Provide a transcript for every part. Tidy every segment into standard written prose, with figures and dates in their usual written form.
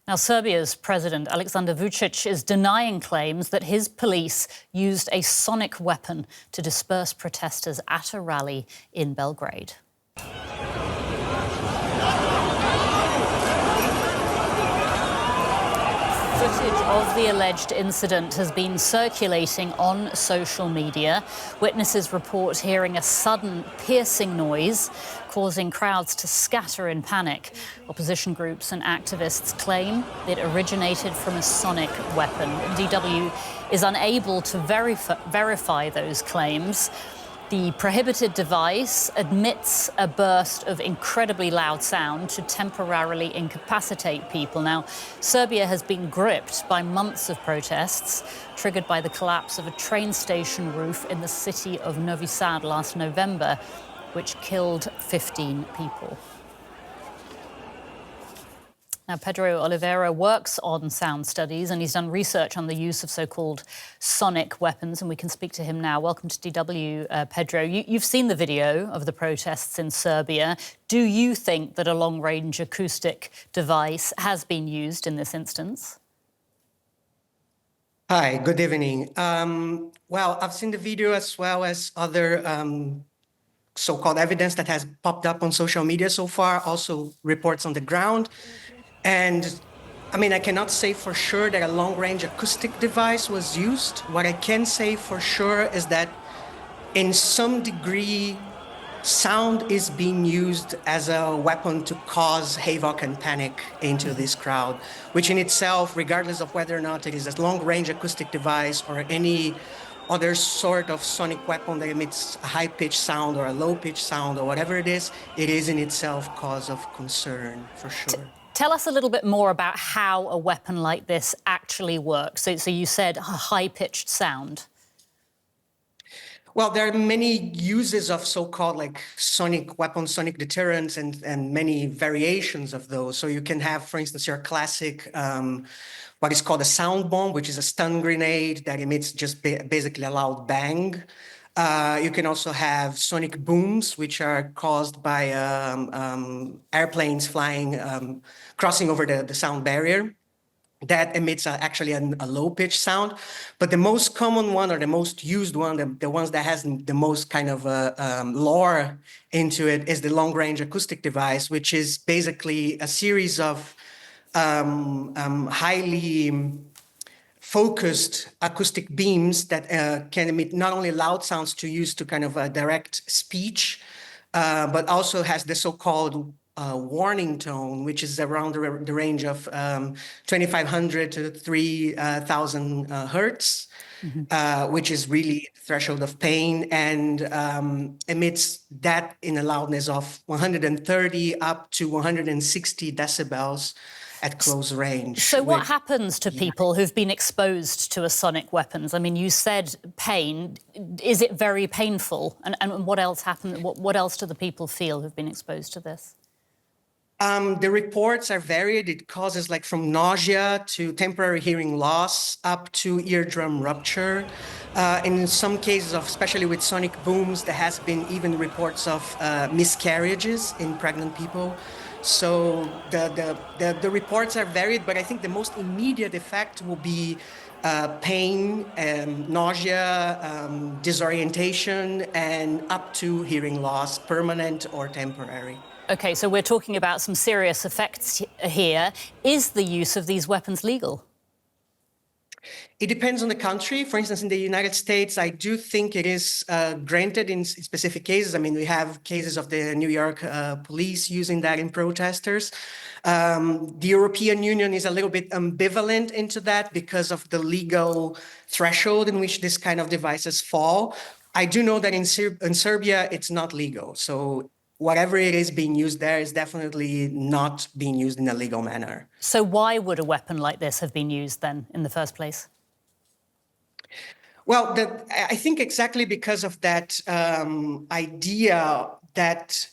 Now, Serbia's President Aleksandar Vucic is denying claims that his police used a sonic weapon to disperse protesters at a rally in Belgrade. Footage of the alleged incident has been circulating on social media. Witnesses report hearing a sudden, piercing noise, causing crowds to scatter in panic. Opposition groups and activists claim it originated from a sonic weapon. DW is unable to verify those claims. The prohibited device emits a burst of incredibly loud sound to temporarily incapacitate people. Now, Serbia has been gripped by months of protests, triggered by the collapse of a train station roof in the city of Novi Sad last November, which killed 15 people. Now, Pedro Oliveira works on sound studies and he's done research on the use of so-called sonic weapons, and we can speak to him now. Welcome to DW, Pedro. You've seen the video of the protests in Serbia. Do you think that a long-range acoustic device has been used in this instance? Hi, good evening. Well, I've seen the video as well as other so-called evidence that has popped up on social media so far, also reports on the ground. And I mean, I cannot say for sure that a long-range acoustic device was used. What I can say for sure is that in some degree, sound is being used as a weapon to cause havoc and panic into this crowd, which in itself, regardless of whether or not it is a long-range acoustic device or any other sort of sonic weapon that emits a high-pitched sound or a low-pitched sound or whatever it is in itself cause of concern, for sure. Tell us a little bit more about how a weapon like this actually works. So you said a high-pitched sound. Well, there are many uses of so-called like sonic weapons, sonic deterrents, and many variations of those. So you can have, for instance, your classic, what is called a sound bomb, which is a stun grenade that emits just basically a loud bang. You can also have sonic booms, which are caused by airplanes flying, crossing over the sound barrier. That emits actually a low-pitched sound. But the most common one, or the most used one, the ones that has the most kind of lore into it, is the long-range acoustic device, which is basically a series of highly focused acoustic beams that can emit not only loud sounds to use to kind of direct speech, but also has the so-called warning tone, which is around the range of 2,500 to 3,000 hertz, which is really the threshold of pain, and emits that in a loudness of 130 up to 160 decibels at close range. So what happens to people who've been exposed to a sonic weapons? I mean, you said pain. Is it very painful? And what else happens? What else do the people feel who've been exposed to this? The reports are varied. It causes like from nausea to temporary hearing loss up to eardrum rupture. In some cases, especially with sonic booms, there has been even reports of miscarriages in pregnant people. So the reports are varied, but I think the most immediate effect will be pain, nausea, disorientation, and up to hearing loss, permanent or temporary. OK, so we're talking about some serious effects here. Is the use of these weapons legal? It depends on the country. For instance, in the United States, I do think it is granted in specific cases. I mean, we have cases of the New York police using that in protesters. The European Union is a little bit ambivalent into that because of the legal threshold in which this kind of devices fall. I do know that in Serbia, it's not legal. So whatever it is being used there is definitely not being used in a legal manner. So why would a weapon like this have been used then in the first place? Well, I think exactly because of that idea that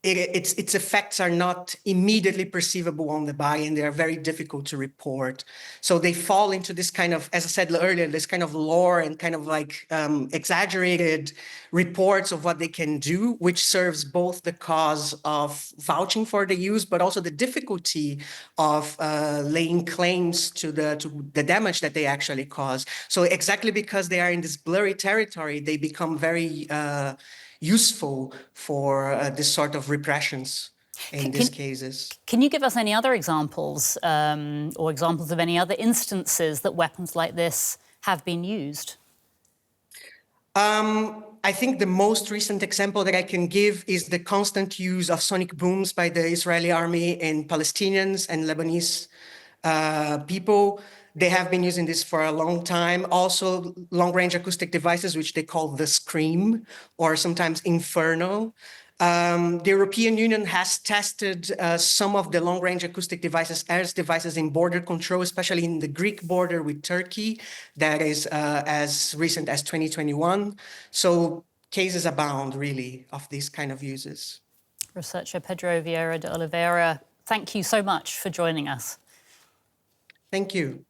its effects are not immediately perceivable on the body, and they are very difficult to report. So they fall into this kind of, as I said earlier, this kind of lore and kind of like exaggerated reports of what they can do, which serves both the cause of vouching for the use, but also the difficulty of laying claims to the damage that they actually cause. So exactly because they are in this blurry territory, they become very useful for this sort of repressions in these cases. Can you give us any other examples or examples of any other instances that weapons like this have been used? I think the most recent example that I can give is the constant use of sonic booms by the Israeli army and Palestinians and Lebanese people. They have been using this for a long time. Also, long-range acoustic devices, which they call the Scream, or sometimes Inferno. The European Union has tested some of the long-range acoustic devices as devices in border control, especially in the Greek border with Turkey, that is as recent as 2021. So cases abound, really, of these kind of uses. Researcher Pedro Vieira de Oliveira, thank you so much for joining us. Thank you.